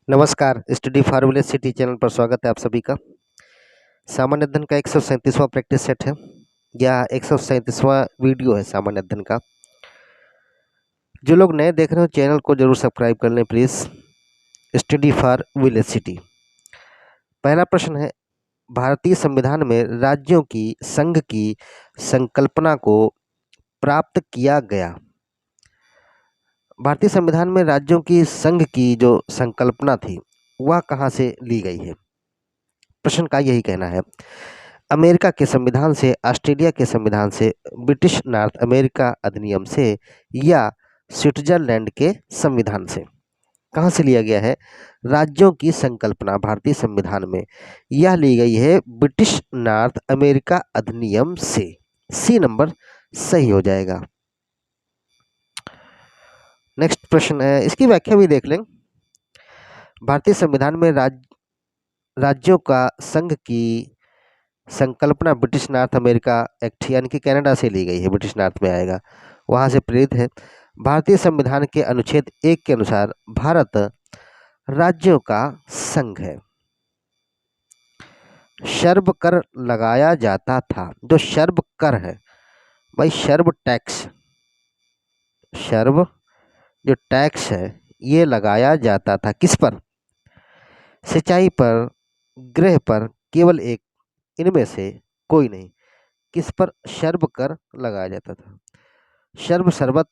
नमस्कार, study for village city channel पर स्वागत है आप सभी का। सामान्य अध्ययन का 137वां प्रैक्टिस सेट है या 137वां वीडियो है सामान्य अध्ययन का। जो लोग नए देख रहे हो चैनल को जरूर सब्सक्राइब कर लें please. Study for village city. पहला प्रश्न है, भारतीय संविधान में राज्यों की संघ की संकल्पना को प्राप्त किया गया। भारतीय संविधान में राज्यों की संघ की जो संकल्पना थी वह कहाँ से ली गई है? प्रश्न का यही कहना है। अमेरिका के संविधान से, ऑस्ट्रेलिया के संविधान से, ब्रिटिश नॉर्थ अमेरिका अधिनियम से या स्विट्जरलैंड के संविधान से। कहाँ से लिया गया है? राज्यों की संकल्पना भारतीय संविधान में यह ली गई है ब्रिटिश नॉर्थ अमेरिका अधिनियम से। सी नंबर सही हो जाएगा। नेक्स्ट प्रश्न है, इसकी व्याख्या भी देख लें। भारतीय संविधान में राज्यों का संघ की संकल्पना ब्रिटिश नॉर्थ अमेरिका एक्ट यानी कि कनाडा से ली गई है, ब्रिटिश नॉर्थ में आएगा, वहाँ से प्रेरित है। भारतीय संविधान के अनुच्छेद 1 के अनुसार भारत राज्यों का संघ है। शर्ब कर लगाया जाता था। जो शर्ब कर है भाई, शर्ब टैक्स, शर्ब जो टैक्स है ये लगाया जाता था किस पर? सिंचाई पर, गृह पर, केवल एक, इनमें से कोई नहीं। किस पर शर्ब कर लगाया जाता था? शर्ब शरबत,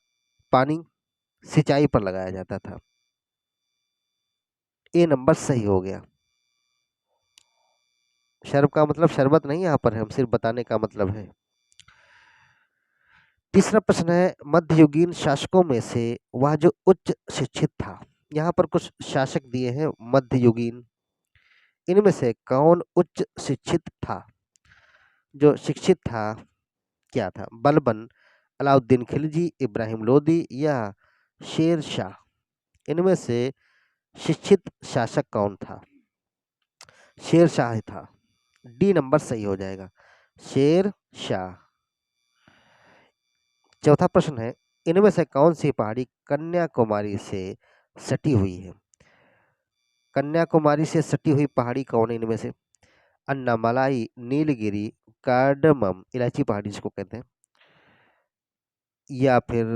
पानी, सिंचाई पर लगाया जाता था। ए नंबर सही हो गया। शर्ब का मतलब शरबत नहीं यहाँ पर है, हम सिर्फ बताने का मतलब है। तीसरा प्रश्न है, मध्ययुगीन शासकों में से वह जो उच्च शिक्षित था। यहाँ पर कुछ शासक दिए हैं मध्ययुगीन, इनमें से कौन उच्च शिक्षित था? जो शिक्षित था क्या था? बलबन, अलाउद्दीन खिलजी, इब्राहिम लोदी या शेर शाह। इनमें से शिक्षित शासक कौन था? शेर शाह था। डी नंबर सही हो जाएगा, शेर शाह। चौथा प्रश्न है, इनमें से कौन सी पहाड़ी कन्याकुमारी से सटी हुई है? कन्याकुमारी से सटी हुई पहाड़ी कौन है इनमें से? अन्नामलाई, नीलगिरी, कार्डमम, इलायची पहाड़ी जिसको कहते हैं, या फिर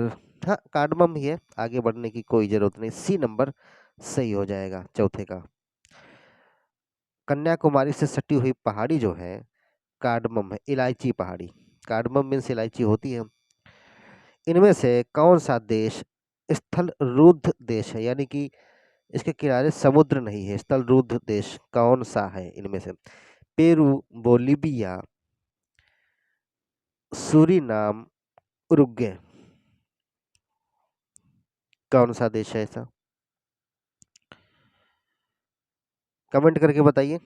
हाँ कार्डमम ही है, आगे बढ़ने की कोई जरूरत नहीं। सी नंबर सही हो जाएगा चौथे का। कन्याकुमारी से सटी हुई पहाड़ी जो है कार्डमम है, इलायची पहाड़ी। कार्डमम मीन्स इलायची होती है। इनमें से कौन सा देश स्थल रुद्ध देश है, यानी कि इसके किनारे समुद्र नहीं है? स्थल रुद्ध देश कौन सा है इनमें से? Peru, Bolivia, Suriname, Uruguay. कौन सा देश है ऐसा? कमेंट करके बताइए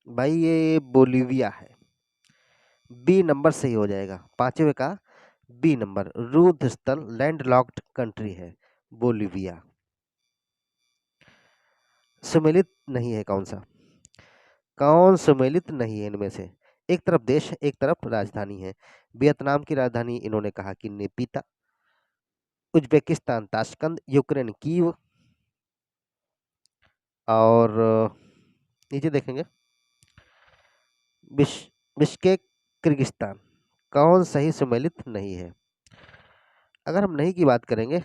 भाई। ये बोलीविया है। बी नंबर सही हो जाएगा। पांचवे का बी नंबर, रुद्ध स्थल लैंडलॉक्ड कंट्री है बोलीविया। सुमेलित नहीं है कौन सा? कौन सुमेलित नहीं है इनमें से? एक तरफ देश है, एक तरफ राजधानी है। वियतनाम की राजधानी इन्होंने कहा कि नेपिता, उज्बेकिस्तान ताशकंद, यूक्रेन कीव, और नीचे देखेंगे बिश्केक किर्गिस्तान। कौन सही सुमेलित नहीं है? अगर हम नहीं की बात करेंगे,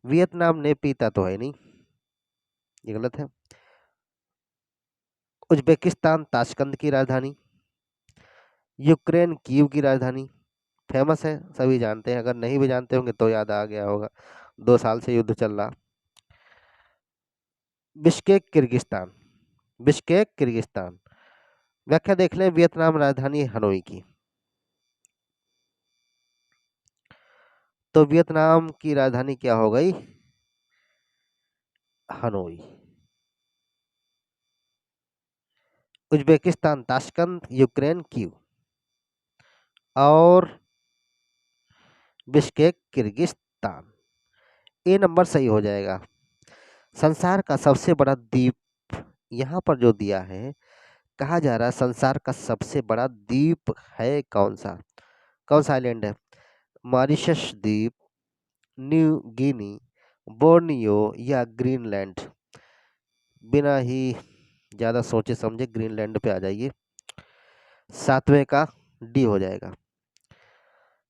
वियतनाम ने पीता तो है नहीं, ये गलत है। उज्बेकिस्तान ताशकंद की राजधानी, यूक्रेन कीव की राजधानी, फेमस है, सभी जानते हैं। अगर नहीं भी जानते होंगे तो याद आ गया होगा, 2 साल से युद्ध चल रहा। Bishkek Kyrgyzstan, Bishkek Kyrgyzstan. व्याख्या देख लें, वियतनाम राजधानी हनोई की। तो वियतनाम की राजधानी क्या हो गई? Hanoi. Uzbekistan Tashkent, Ukraine Kyiv और बिश्केक किर्गिस्तान। ए नंबर सही हो जाएगा। संसार का सबसे बड़ा द्वीप यहाँ पर जो दिया है, कहा जा रहा है संसार का सबसे बड़ा द्वीप है कौन सा? कौन सा आइलैंड है? मॉरिशस द्वीप, न्यू गिनी, बोर्नियो या ग्रीनलैंड। बिना ही ज़्यादा सोचे समझे ग्रीनलैंड पे आ जाइए। 7वें का डी हो जाएगा।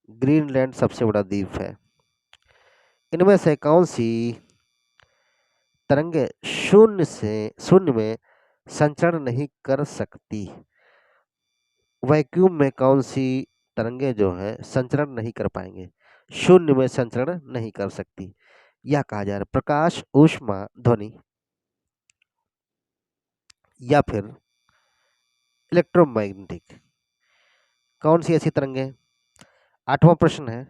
ग्रीनलैंड सबसे बड़ा द्वीप है। इनमें से कौन सी तरंगे शून्य में संचरण नहीं कर सकती? वैक्यूम में कौन सी तरंगे जो है संचरण नहीं कर पाएंगे, शून्य में संचरण नहीं कर सकती? यह कहा जा रहा है प्रकाश, ऊष्मा, ध्वनि या फिर इलेक्ट्रोमैग्नेटिक। कौन सी ऐसी तरंगे? 8वां प्रश्न है।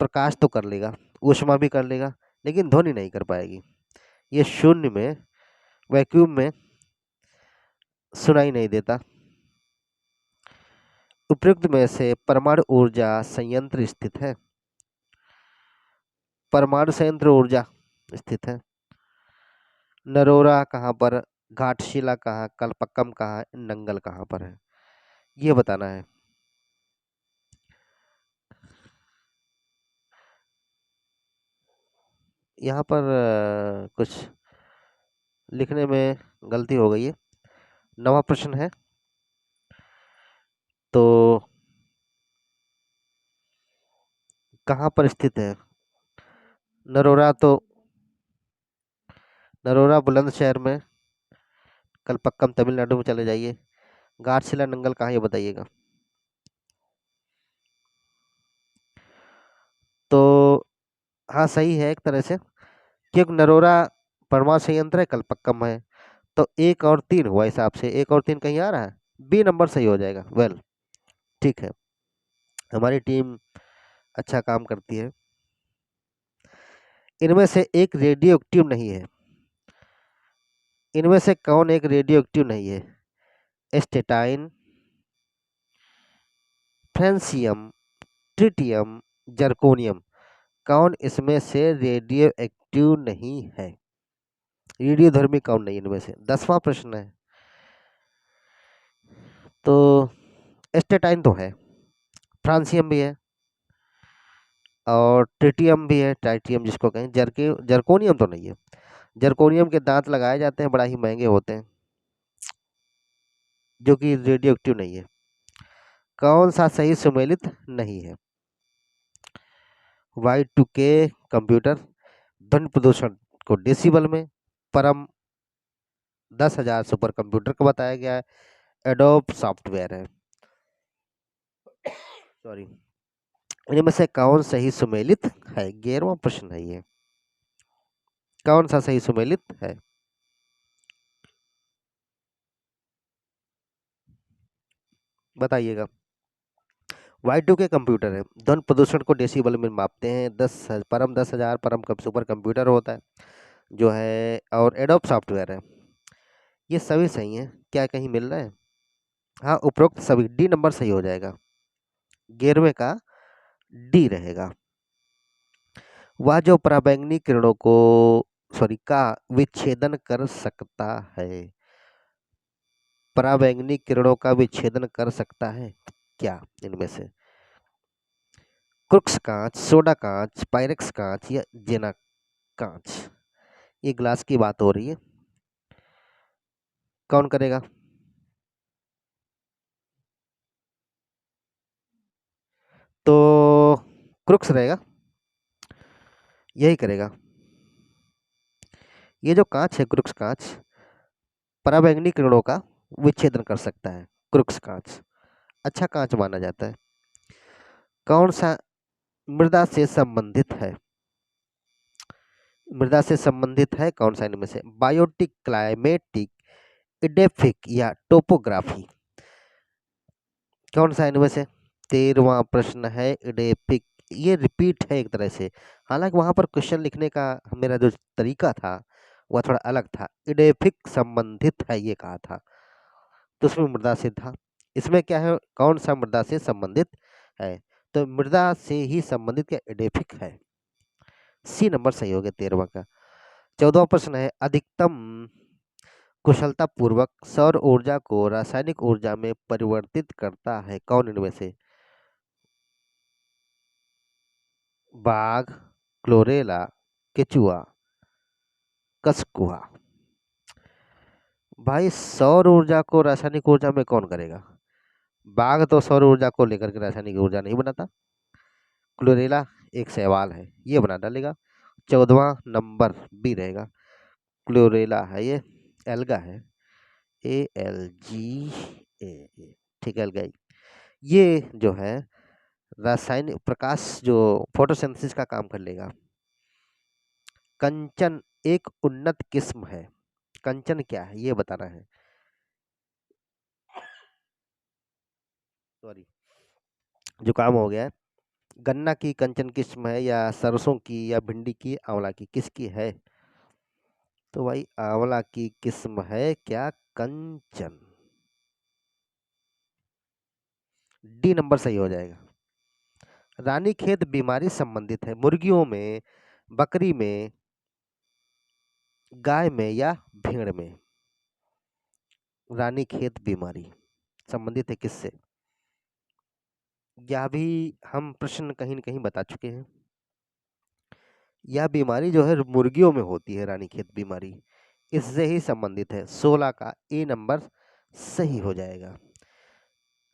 प्रकाश तो कर लेगा, ऊष्मा भी कर लेगा, लेकिन ध्वनि नहीं कर पाएगी। ये शून्य में, वैक्यूम में सुनाई नहीं देता। उपयुक्त में से परमाणु ऊर्जा संयंत्र स्थित है। परमाणु संयंत्र ऊर्जा स्थित है। नरोरा कहाँ पर, घाटशिला कहाँ, कलपक्कम कहाँ, नंगल कहाँ पर है, ये बताना है। यहाँ पर कुछ लिखने में गलती हो गई है। 9वां प्रश्न है। तो कहाँ पर स्थित है नरोरा? तो नरोरा बुलंदशहर में, कलपक्कम तमिलनाडु में चले जाइए। घाटशिला नंगल कहाँ, ये बताइएगा। तो हाँ सही है एक तरह से, क्योंकि नरोरा परमाणु संयंत्र है, कलपक्कम है। तो 1 और 3 हुआ हिसाब से, 1 और 3 कहीं आ रहा है, बी नंबर सही हो जाएगा। वेल, ठीक है, हमारी टीम अच्छा काम करती है। इनमें से एक रेडियो एक्टिव नहीं है। इनमें से कौन एक रेडियो एक्टिव नहीं है? Astatine, francium, tritium, zirconium. कौन इसमें से रेडियो एक्टिव नहीं है? रेडियोधर्मी कौन नहीं इनमें से? 10वां प्रश्न है। तो एस्टेटाइन तो है, फ्रांसियम भी है, और ट्रिटियम भी है, टाइटियम जिसको कहें। जर्कोनियम तो नहीं है। जर्कोनियम के दांत लगाए जाते हैं, बड़ा ही महंगे होते हैं, जो कि रेडियो एक्टिव नहीं है। कौन सा सही सुमेलित नहीं है? Y2K कंप्यूटर, ध्वनि प्रदूषण को डेसिबल में, परम 10,000 सुपर कंप्यूटर को बताया गया है, एडोब सॉफ्टवेयर है। सॉरी, इनमें से कौन सही सुमेलित है? 11वां प्रश्न है ये। कौन सा सही सुमेलित है? बताइएगा। Y2K कंप्यूटर है, ध्वनि प्रदूषण को डेसिबल में मापते हैं। 10,000 परम सुपर कंप्यूटर होता है जो है, और एडोब सॉफ्टवेयर है। ये सभी सही हैं, क्या कहीं मिल रहा है? हाँ, उपरोक्त सभी, डी नंबर सही हो जाएगा। 11वें का डी रहेगा। वह जो पराबैंगनी किरणों को, सॉरी, का विच्छेदन कर सकता है। पराबैंगनी किरणों का विच्छेदन कर सकता है क्या इनमें से? क्रुक्स कांच, सोडा कांच, पायरेक्स कांच या जेना कांच? ये ग्लास की बात हो रही है, कौन करेगा? तो क्रुक्स रहेगा, यही करेगा। ये जो कांच है, क्रुक्स कांच, पराबैंगनी किरणों का विच्छेदन कर सकता है। क्रुक्स कांच अच्छा कांच माना जाता है। कौन सा मृदा से संबंधित है? मृदा से संबंधित है कौन सा इनमें से? बायोटिक, क्लाइमेटिक, इडेफिक या टोपोग्राफी? कौन सा इनमें से? 13वां प्रश्न है, इडेफिक। ये रिपीट है एक तरह से, हालांकि वहां पर क्वेश्चन लिखने का मेरा जो तरीका था वह थोड़ा अलग था। इडेफिक संबंधित है ये कहा था, तो उसमें मृदा से था। इसमें क्या है, कौन सा मृदा से संबंधित है? तो मृदा से ही संबंधित क्या इडेफिक है? सी नंबर सही हो गया 13वां का। 14वां प्रश्न है, अधिकतम कुशलता पूर्वक सौर ऊर्जा को रासायनिक ऊर्जा में परिवर्तित करता है कौन इनमें से? बाघ, क्लोरेला, केचुआ, कस्कुआ? भाई सौर ऊर्जा को रासायनिक ऊर्जा में कौन करेगा? बाघ तो सौर ऊर्जा को लेकर के रासायनिक ऊर्जा नहीं बनाता। क्लोरेला एक सवाल है, ये बना डालेगा। 14वां नंबर बी रहेगा। क्लोरेला है ये, एल्गा है, ALGA। ठीक है, एल्गा। ये जो है रासायनिक प्रकाश जो फोटोसिंथेसिस का काम कर लेगा। कंचन एक उन्नत किस्म है। कंचन क्या है ये बताना है। सॉरी, जुकाम हो गया है। गन्ना की कंचन किस्म है, या सरसों की, या भिंडी की, आंवला की, किसकी है? तो भाई आंवला की किस्म है क्या? कंचन। डी नंबर सही हो जाएगा। रानीखेत बीमारी संबंधित है मुर्गियों में, बकरी में, गाय में, या भेड़ में? रानीखेत बीमारी संबंधित है किससे? यह भी हम प्रश्न कहीं न कहीं बता चुके हैं। यह बीमारी जो है मुर्गियों में होती है, रानीखेत बीमारी, इससे ही संबंधित है। 16 का ए नंबर सही हो जाएगा।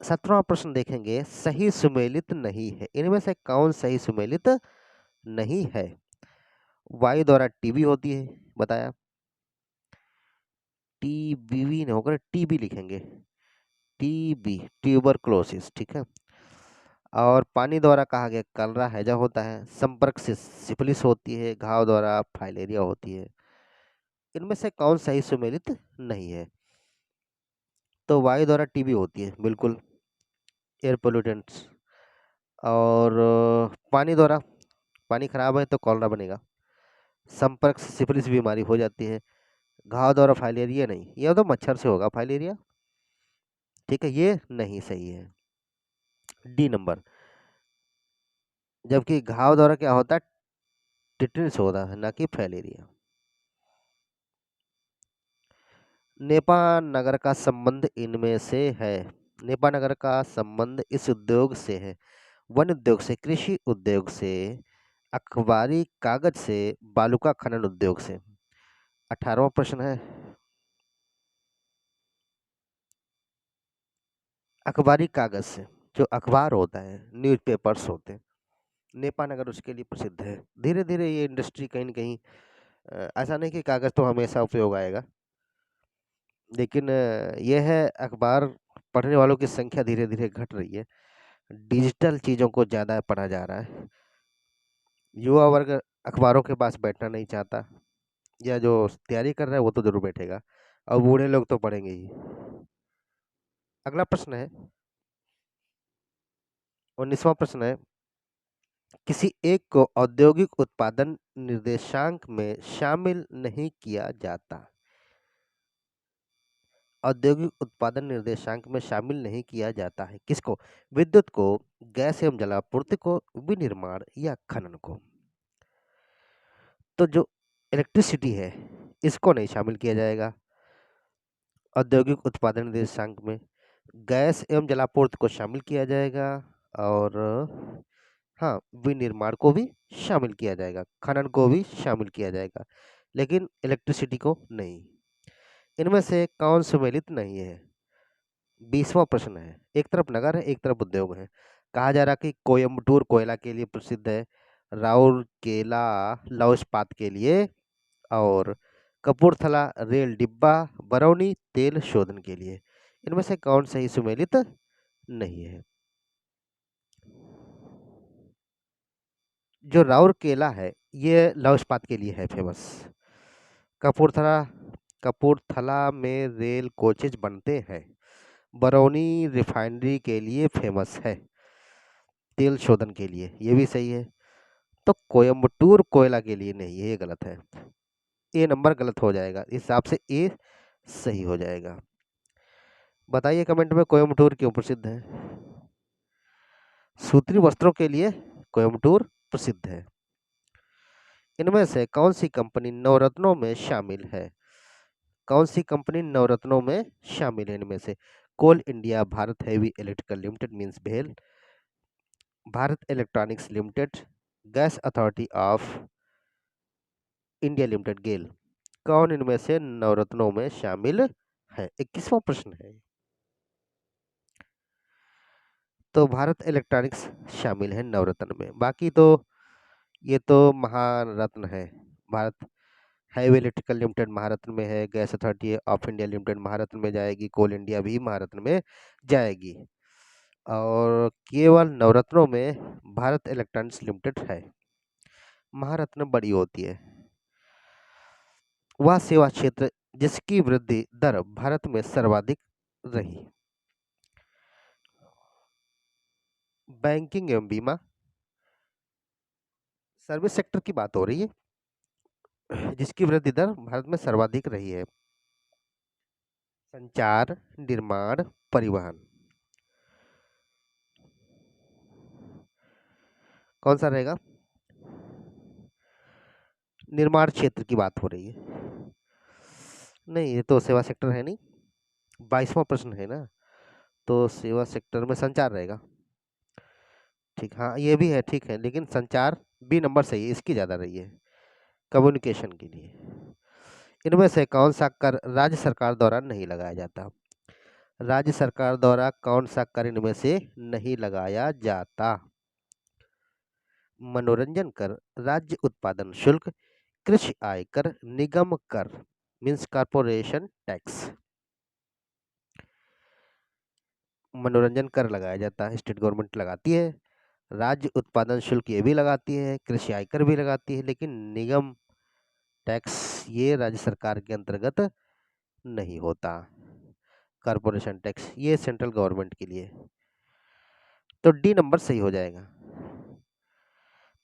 17वां प्रश्न देखेंगे, सही सुमेलित नहीं है, इनमें से कौन सही सुमेलित नहीं है? वायु द्वारा टीबी होती है, बताया। टीबी नहीं होकर टीबी लिखेंगे। टीबी ट्यूबरक्लोसिस, ठीक है। और पानी द्वारा कहा गया कलरा हैजा होता है। संपर्क से सिफिलिस होती है। घाव द्वारा फाइलेरिया होती है। इनमें से कौन सही सुमेलित नहीं है? तो वायु द्वारा टीबी होती है, बिल्कुल, एयर पोल्यूटेंट्स। और पानी द्वारा, पानी खराब है तो कॉलरा बनेगा। संपर्क से सिफिलिस बीमारी हो जाती है। घाव द्वारा फाइलेरिया नहीं, यह तो मच्छर से होगा फाइलेरिया, ठीक है, ये नहीं सही है। D number. जबकि घाव द्वारा क्या होता है? टिटनेस होता है, ना कि फाइलेरिया। नेपा नगर का संबंध इनमें से है। नेपा नगर का संबंध इस उद्योग से है। वन उद्योग से, कृषि उद्योग से, अखबारी कागज से, बालू का खनन उद्योग से। 18वां प्रश्न है, अखबारी कागज से, जो अखबार होता है, न्यूज़पेपर्स होते हैं, नेपा नगर उसके लिए प्रसिद्ध है। धीरे धीरे ये इंडस्ट्री कहीं न कहीं, ऐसा नहीं कि कागज तो हमेशा उपयोग आएगा, लेकिन यह है अखबार पढ़ने वालों की संख्या धीरे धीरे घट रही है। डिजिटल चीज़ों को ज़्यादा पढ़ा जा रहा है। युवा वर्ग अखबारों के पास बैठना नहीं चाहता, या जो तैयारी कर रहा है वो तो जरूर बैठेगा, और बूढ़े लोग तो पढ़ेंगे ही। अगला प्रश्न है, 19वां प्रश्न है, किसी एक को औद्योगिक उत्पादन निर्देशांक में शामिल नहीं किया जाता। औद्योगिक उत्पादन निर्देशांक में शामिल नहीं किया जाता है किसको? विद्युत को, गैस एवं जलापूर्ति को, विनिर्माण, या खनन को? तो जो इलेक्ट्रिसिटी है, इसको नहीं शामिल किया जाएगा औद्योगिक उत्पादन निर्देशांक में। गैस एवं जलापूर्ति को शामिल किया जाएगा, और हाँ, विनिर्माण को भी शामिल किया जाएगा, खनन को भी शामिल किया जाएगा, लेकिन इलेक्ट्रिसिटी को नहीं। इनमें से कौन सुमेलित नहीं है? 20वां प्रश्न है, एक तरफ नगर है, एक तरफ उद्योग है। कहा जा रहा कि कोयम्बटूर कोयला के लिए प्रसिद्ध है, राउरकेला लौह इस्पात के लिए, और कपूरथला रेल डिब्बा, बरौनी तेल शोधन के लिए। इनमें से कौन सही सुमेलित नहीं है? जो राउरकेला है, ये लौह इस्पात के लिए है फेमस। कपूरथला, कपूरथला में रेल कोचेज बनते हैं। बरौनी रिफाइनरी के लिए फेमस है, तेल शोधन के लिए, ये भी सही है। तो कोयम्बटूर कोयला के लिए नहीं है, ये गलत है। ए नंबर गलत हो जाएगा, इस हिसाब से ए सही हो जाएगा। बताइए कमेंट में, कोयम्बटूर क्यों प्रसिद्ध है? सूत्री वस्त्रों के लिए कोयम्बटूर प्रसिद्ध है। इनमें से कौन सी कंपनी नवरत्नों में शामिल है? कौन सी कंपनी नवरत्नों में शामिल है? इनमें से coal India, Bharat heavy electrical limited means भेल, Bharat electronics limited, gas authority of India limited GAIL. कौन इनमें से नवरत्नों में शामिल है? 21वां प्रश्न है। तो भारत इलेक्ट्रॉनिक्स शामिल है नवरत्न में। बाकी तो ये तो महारत्न है। Bharat heavy electrical limited Maharatna में है, gas authority of India limited Maharatna में जाएगी, कोल इंडिया भी महारत्न में जाएगी, और केवल नवरत्नों में भारत इलेक्ट्रॉनिक्स लिमिटेड है। महारत्न बड़ी होती है। वह सेवा क्षेत्र जिसकी वृद्धि दर भारत में सर्वाधिक रही। बैंकिंग एवं बीमा, सर्विस सेक्टर की बात हो रही है, जिसकी वृद्धि दर भारत में सर्वाधिक रही है। संचार, निर्माण, परिवहन, कौन सा रहेगा? निर्माण क्षेत्र की बात हो रही है। नहीं, ये तो सेवा सेक्टर है नहीं। 22वां प्रश्न है ना, तो सेवा सेक्टर में संचार रहेगा। ठीक, हाँ ये भी है, ठीक है, लेकिन संचार बी नंबर सही है, इसकी ज़्यादा रही है कम्युनिकेशन के लिए। इनमें से कौन सा कर राज्य सरकार द्वारा नहीं लगाया जाता? राज्य सरकार द्वारा कौन सा कर इनमें से नहीं लगाया जाता? मनोरंजन कर, राज्य उत्पादन शुल्क, कृषि आय कर, निगम कर मीन्स कॉर्पोरेशन टैक्स। मनोरंजन कर लगाया जाता है, स्टेट गवर्नमेंट लगाती है। राज्य उत्पादन शुल्क ये भी लगाती है, कृषि आयकर भी लगाती है, लेकिन निगम टैक्स ये राज्य सरकार के अंतर्गत नहीं होता। कॉर्पोरेशन टैक्स ये सेंट्रल गवर्नमेंट के लिए। तो डी नंबर सही हो जाएगा,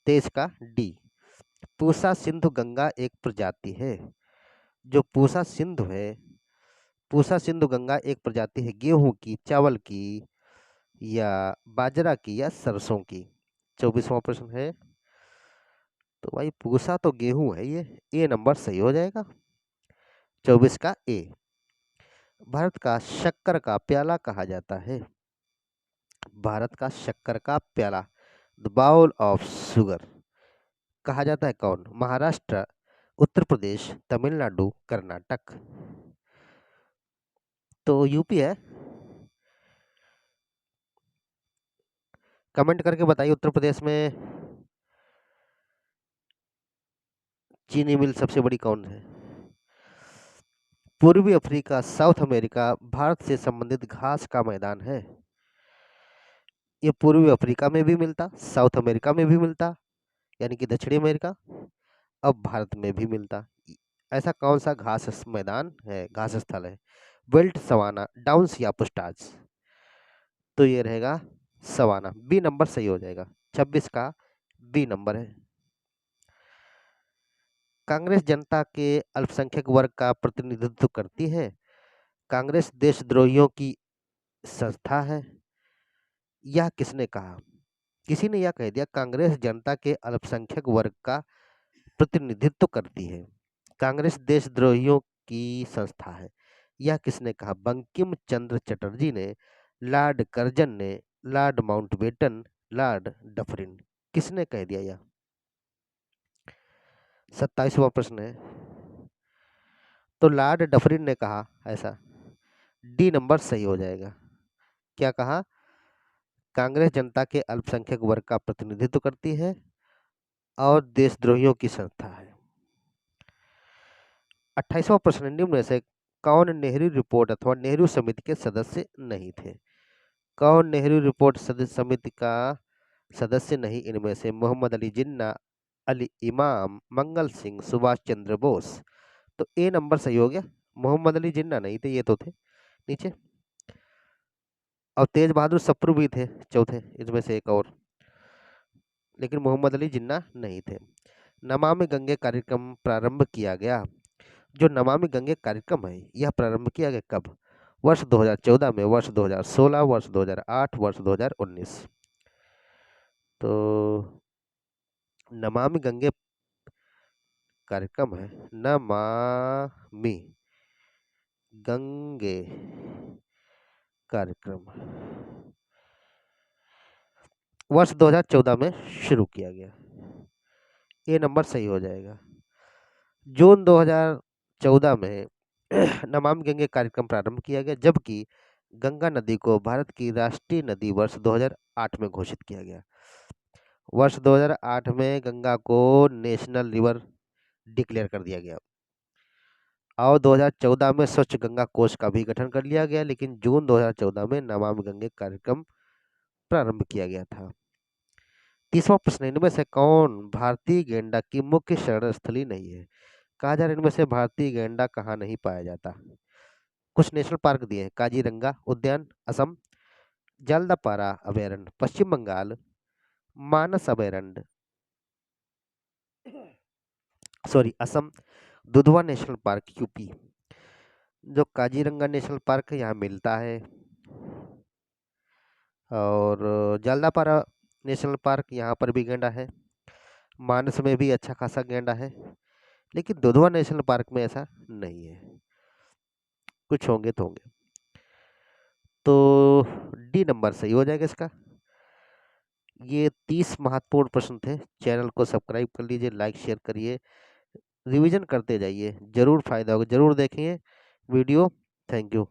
23 का डी। पूसा सिंधु गंगा एक प्रजाति है। जो पूसा सिंधु है, पूसा सिंधु गंगा एक प्रजाति है गेहूं की, चावल की, या बाजरा की, या सरसों की। 24वां प्रश्न है। तो भाई पूसा तो गेहूं है, ये ए नंबर सही हो जाएगा, 24 का ए। भारत का शक्कर का प्याला कहा जाता है। भारत का शक्कर का प्याला, द बाउल ऑफ शुगर, कहा जाता है कौन? महाराष्ट्र, उत्तर प्रदेश, तमिलनाडु, कर्नाटक। तो यूपी है। कमेंट करके बताइए उत्तर प्रदेश में चीनी मिल सबसे बड़ी कौन है? पूर्वी अफ्रीका, साउथ अमेरिका, भारत से संबंधित घास का मैदान है। ये पूर्वी अफ्रीका में भी मिलता, साउथ अमेरिका में भी मिलता, यानी कि दक्षिणी अमेरिका, अब भारत में भी मिलता। ऐसा कौन सा घास मैदान है, घास स्थल है? बेल्ट, सवाना, डाउन्स, या पुस्टाज? तो ये रहेगा सवाना, बी नंबर सही हो जाएगा, 26 का बी नंबर है। कांग्रेस जनता के अल्पसंख्यक वर्ग का प्रतिनिधित्व करती है। कांग्रेस देशद्रोहियों की संस्था है। यह किसने कहा? किसी ने यह कह दिया कांग्रेस जनता के अल्पसंख्यक वर्ग का प्रतिनिधित्व करती है, कांग्रेस देशद्रोहियों की संस्था है। यह किसने कहा? बंकिम चंद्र चटर्जी ने, लॉर्ड कर्जन ने, लॉर्ड माउंटबेटन, लॉर्ड डफरिन? किसने कह दिया यह? 27वां प्रश्न है। तो लॉर्ड डफरिन ने कहा ऐसा, डी नंबर सही हो जाएगा। क्या कहा? कांग्रेस जनता के अल्पसंख्यक वर्ग का प्रतिनिधित्व करती है और देशद्रोहियों की संस्था है। 28वां प्रश्न, निम्न में से कौन नेहरू रिपोर्ट अथवा नेहरू समिति के सदस्य नहीं थे? कौन नेहरू रिपोर्ट समिति का सदस्य नहीं? इनमें से मोहम्मद अली जिन्ना, अली इमाम, मंगल सिंह, सुभाष चंद्र बोस। तो ए नंबर सही हो गया, मोहम्मद अली जिन्ना नहीं थे, ये तो थे नीचे। और तेज बहादुर सप्रू भी थे चौथे, इसमें से एक और, लेकिन मोहम्मद अली जिन्ना नहीं थे। नमामि गंगे कार्यक्रम प्रारंभ किया गया। जो नमामि गंगे कार्यक्रम है यह प्रारंभ किया गया कब? वर्ष 2014 में, वर्ष 2016, वर्ष 2008, वर्ष 2019। तो नमामि गंगे कार्यक्रम है, नमामि गंगे कार्यक्रम वर्ष 2014 में शुरू किया गया, ये नंबर सही हो जाएगा। जून 2014 में नमामि गंगे कार्यक्रम प्रारंभ किया गया, जबकि गंगा नदी को भारत की राष्ट्रीय नदी वर्ष 2008 में घोषित किया गया। वर्ष 2008 में गंगा को नेशनल रिवर डिक्लेयर कर दिया गया और 2014 में स्वच्छ गंगा कोष का भी गठन कर लिया गया, लेकिन जून 2014 में नमामि गंगे कार्यक्रम प्रारंभ किया गया था। 30वां प्रश्न, इनमें से कौन भारतीय गैंडा की मुख्य शरण स्थली नहीं है? कहा जा रहा है इनमें से भारतीय गैंडा कहाँ नहीं पाया जाता। कुछ नेशनल पार्क दिए हैं, काजीरंगा उद्यान असम, जलदापारा अभयारण्य पश्चिम बंगाल, मानस अभयारण्य Assam, Dudhwa national park UP. जो काजीरंगा नेशनल पार्क है यहाँ मिलता है, और जलदापारा नेशनल पार्क यहाँ पर भी गैंडा है, मानस में भी अच्छा खासा गैंडा है, लेकिन दुधवा नेशनल पार्क में ऐसा नहीं है। कुछ होंगे तो होंगे, तो डी नंबर सही हो जाएगा इसका। ये 30 महत्वपूर्ण प्रश्न थे। चैनल को सब्सक्राइब कर लीजिए, लाइक शेयर करिए, रिवीजन करते जाइए, जरूर फायदा होगा, जरूर देखिए वीडियो। Thank you.